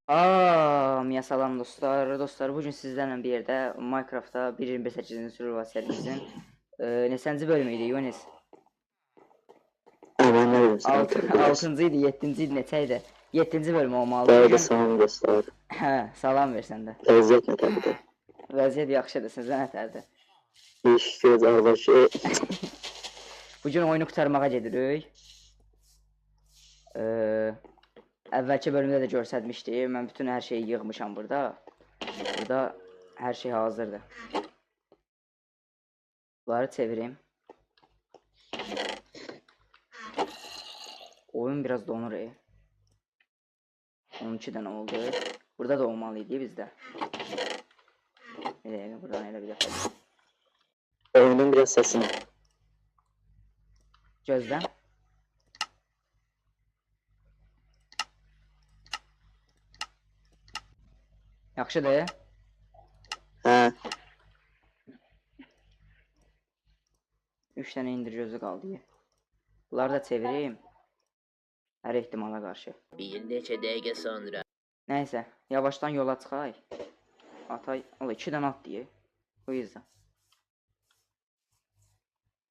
Miya salam dostlar. Dostlar bugün sizlerle bir yerde Minecraft'ta 1.25.8'in sürüval serimizin neçənci bölümüydü Yunis? Aman ne bileyim sen hatırlıyorsun. 6-cıydı, 7-ciydi, neçəydi? 7-ci bölüm olmalı. Değerli salam dostlar. Hə, salam versən də. Vəziyyət nə tabii de. Vəziyyət yaxşıdır, sizə nətərdir? İş, göz, arbaşı. Bugün oyunu qurtarmağa gedirik. Əvvəlki bölümdə də göstərmişdim. Mən bütün hər şeyi yığmışam burada. Burada hər şey hazırdır. Bunları çevireyim. Oyun biraz donur. 12 dənə oldu. Burada da olmalıydı bizdə. Bir dəqiqə, buradan elə bir dəfə. Oyunun biraz sesini. Gözlə. Yaxşıdır. Hə. 3 dənə indir gözü qaldı. Bunları da çevireyim. Hər ehtimala qarşı. Bir neçə dəqiqə sonra. Nəysə, yavaşdan yola çıxay. Atay, ola 2 dənə at deyə. Bu yüzden.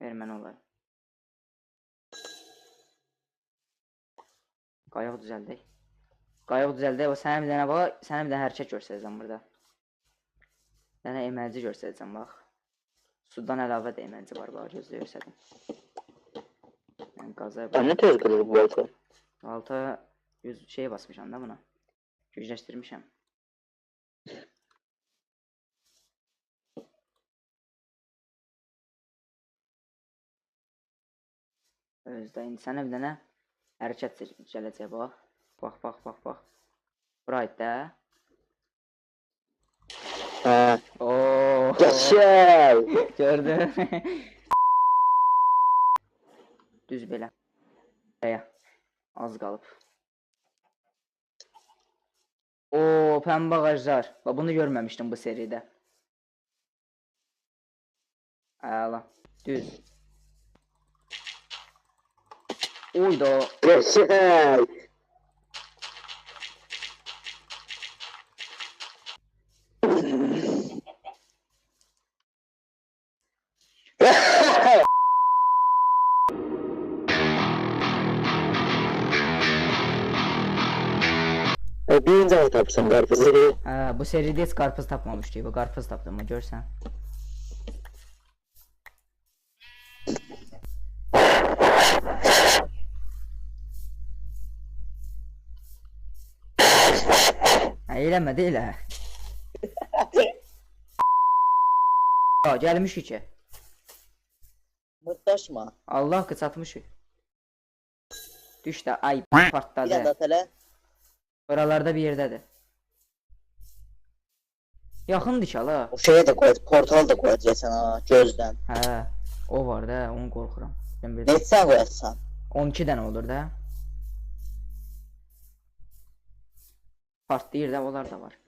Ver mən olayım. Qayıq düzəldək. Qayıq düzəldək. O sənə bir dənə var, sənə bir dənə hərəkət göstərəcəm burada. Bir dənə emelci göstərəcəm bax. Sudan əlavə də emelci var, bax gözlə göstərdim. Yəni qazaya bax. Ben ne tez kırılır bu balta? Balta 100 şey basmışam da buna. Gücləşdirmişəm. Özdə indi sənə bir dənə hərəkət gələcək bax. Bax, bax, bax, bax. Buraydı da. Hə. Ooo. Yaşay. Gördün. Düz belə. Buraya. Az qalıb. Ooo, pəmbə ağaclar. Bax, bunu görməmişdim bu seridə. Əla. Düz. Uyda. Yaşay. Birinci ay tapsın karpuzu. Hə, bu seridə heç qarpız tapmamışdı. Bu qarpız tapdım, görsən. Hə, eləmə, elə. Gəlmişik ki. Mırtdaşma. Allah haqqı çatmışıq. Düş də, ay Bir partladı. anda tele. Oralarda bir yerdədir. Yaxındır ki ala. O şeye de koy, portal da koyacaksın ha gözden. Hə, o var da, onu qorxuram. Sən bir Ne sen koyarsan? 12 dənə olur da. Partlayır da, onlar da var.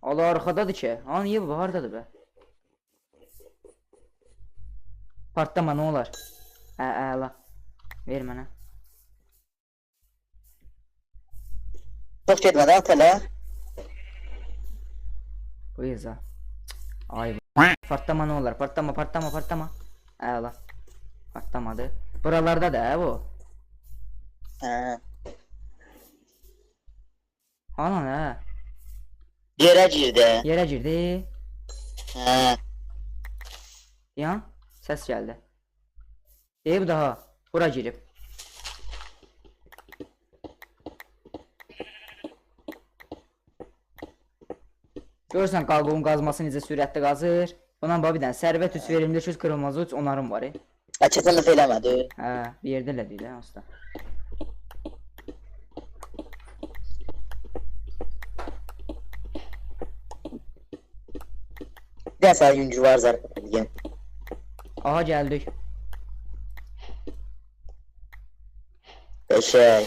Ala arxadadır ki. Ha, niyə bu? Hardadır be? Partlama, nə olar? Hə, əla. Ver mənə. Çok gitmeden tele. Bu yazı. Ay. Partlama nə olar? Partlama, partlama, partlama. Əla. Partlamadı. Buralarda da hə bu. He. Ana nə? Yere girdi. Yerə girdi. He. Yan. Səs gəldi. Deyib daha. Bura girib. Görürsən qabuğun qazması necə sürətli qazır. Bundan bax bir dənə sərvət 3 verimli 3 qırılmaz 3 onarım var. Açıkını söylemedi. Hə, bir yerdə elədik də usta. Bir de sen yüncü var zarfı edeyim. Aha gəldik. Şey.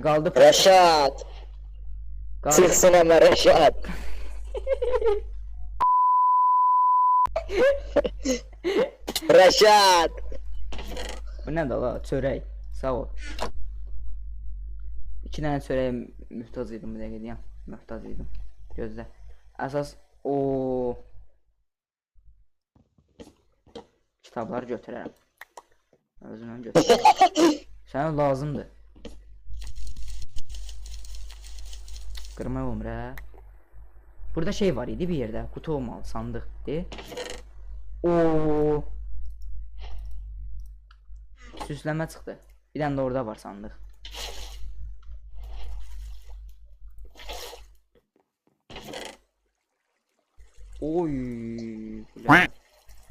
Qaldı. Reşat. Qaldı. Çıksın ama Reşat. Reşat. Bu nədir la? Çörək. Sağ ol. 2 dənə çörəyə mühtac idim bu dəqiqə deyəm. Mühtac idim. Gözlə. Əsas o kitabları götürərəm. Özümdən götürərəm. Sənə lazımdır. Qırmaq olmur hə. Burada şey var idi bir yerdə. Qutu olmalı, sandıqdır. Oo. Süsləmə çıxdı. Bir dənə də orada var sandıq. Oy. Güzel.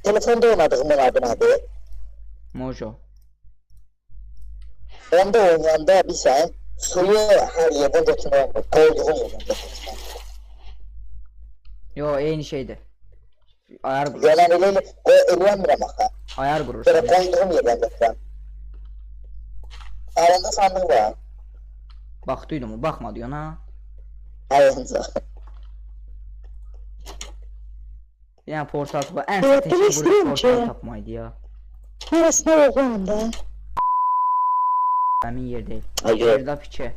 Telefonda oynadığımın adı nədir? Mojo. Onda oynayanda bir sən suyu hər yerdən götürmək olmur. Qoyduğun yerdən götürürsən. Yo, eyni şeydir. Ayar qurur. Gələn eləyəmirəm axı. Ayar Belə qurursan. qoyduğum yerdən götürəm. Aranda sandıq var. Baxdıydım mı? Baxmadı ona. Aranda. Bir dənə portal var. Ən çətin şey burada portal tapmaydı ya. Nerəsində oğlan da? Həmin yer deyil. Hayır. Yerdə piçə.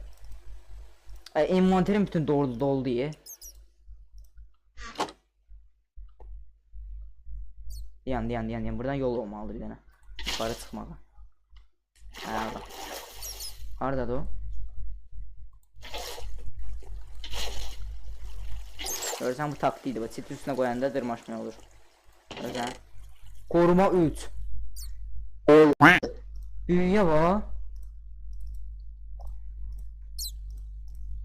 Envanterim bütün doldu ya. Yan. Buradan yol olmalıdır bir dənə. Yuxarı çıxmağa. Hə, bak. Hardadır o? Görürsən bu taktikdir. Bax, çit üstünə qoyanda dırmaşmaya olur. Görürsən? Koruma 3. Büyüyə bax.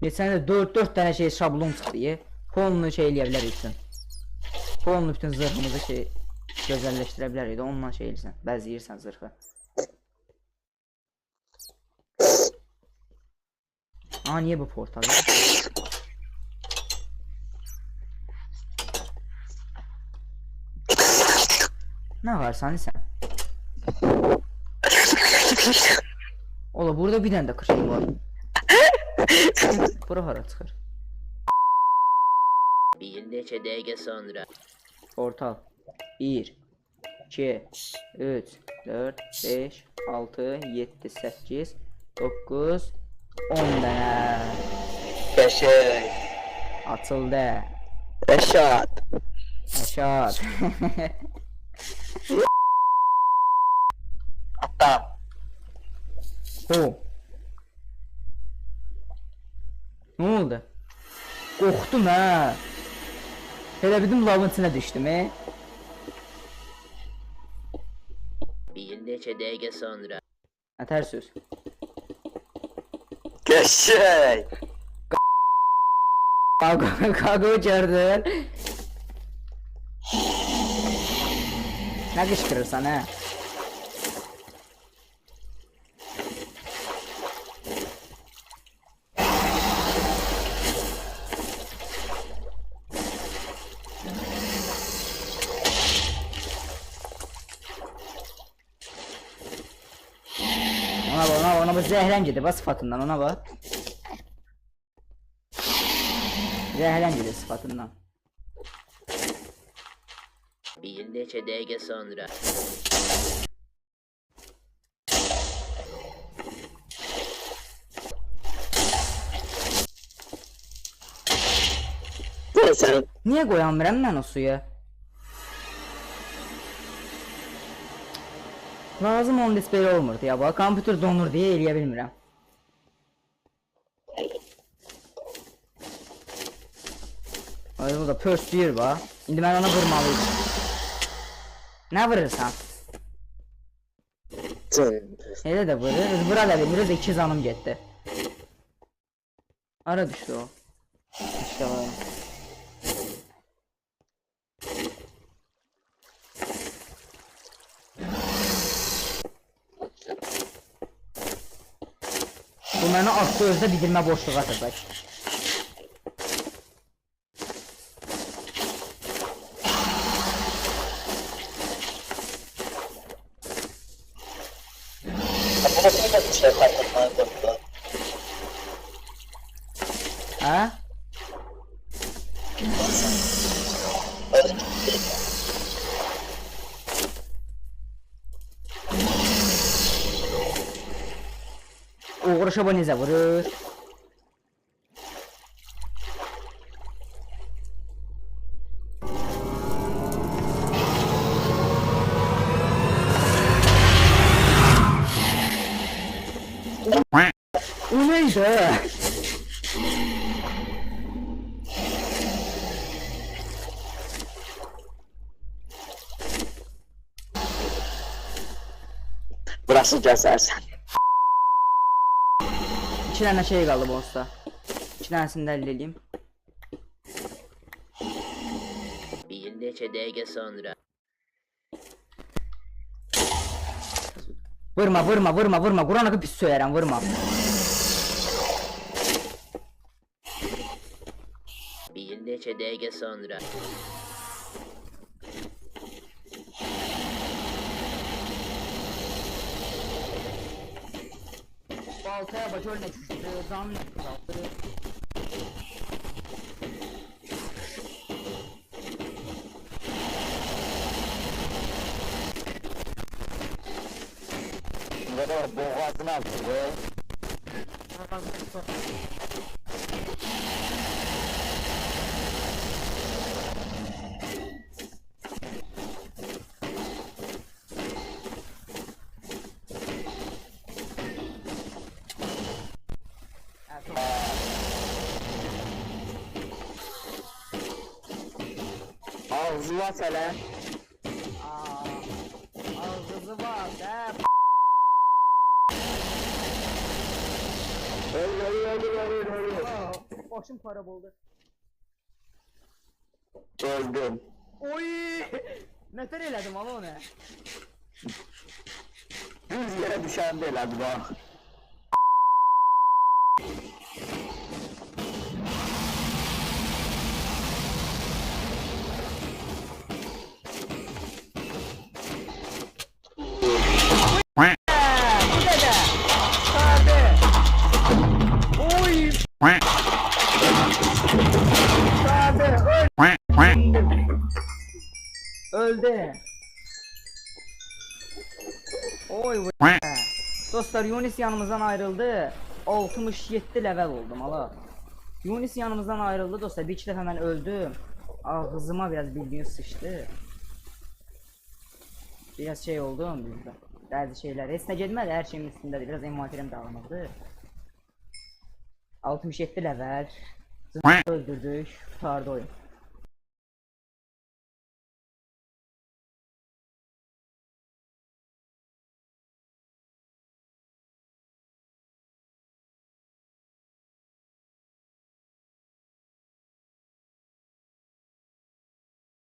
Geçən də 4 dənə şey şablon çıxdı. Polunu şey eləyə bilərik üçün. Polunu bütün zırhımızı şey gözəlləşdirə bilərik də onunla şey eləyirsən. Bəzəyirsən zırhı. Aa, niye bu portal? Ne var sen? Ola burada bir tane de kırık var. Bura hara çıxır? Bir neçə dəqiqə sonra. Portal 1 2 3 4 5 6 7 8 9 10 dənə Qəşəng. açıldı. Rəşad. Aşağı. Attam. O. Ne oldu? Qorxdum ha. Elə bildim lavın içinə düşdüm Bir neçə dəqiqə sonra. Ətər söz. Qəşəng. Kavga gördün. Ne kışkırırsan ha? Ona bak zehlen gidi bak sıfatından ona bak. Zehlen gidi sıfatından. Bir neçə dəqiqə sonra. Sen Niye koyamıram ben o suya? Lazım olan display olmurdu ya bak kompüter donur diye eləyə bilmirəm. Ay bu da pörslüyür bak. İndi mən ona vurmalıydım. Ne vurursan? Elə də vurur. Vura da bilmiruz 2 canım getdi. Ara düşdü o. İşte o. Bu mənə atdı özdə bitirmə boşluğa atacaq. bu nasıl bir şey fark etmeye korktu? Ha? Uğraşa bu necə vurur? de. Burası gəzərsən. 2 dənə şey qaldı bossda. 2 dənəsini də əldə edeyim. Bir neçə dəqiqə sonra. Vurma, vurma, vurma, vurma. Qur'anı pis söyərəm, vurma. Bir neçə dəqiqə sonra. Baltaya bax, gör nə düşdü, canım nə qaldı. Burada da boğazını aldı. Ağzına sələ. Ağzı var, hə. Öl. Başım para oldu. Öldüm. Oy! Nətər elədim ala onu? Düz yerə düşəndə elədi bax. Bu dədə! Sardı! Oy! Sardı! Öldü! Oy bu dostlar, Yunis yanımızdan ayrıldı. 67 level oldum ala. Yunis yanımızdan ayrıldı dostlar. Bir iki dəfə mən öldüm. Ağzıma biraz bildiğin sıçtı. Biraz şey oldu bizdə. Bəzi şeyler heç nə getmədi, hər şeyin üstündədir. Biraz envanterim dağılmadı. 67 level. Öldürdük, tutardı oyun.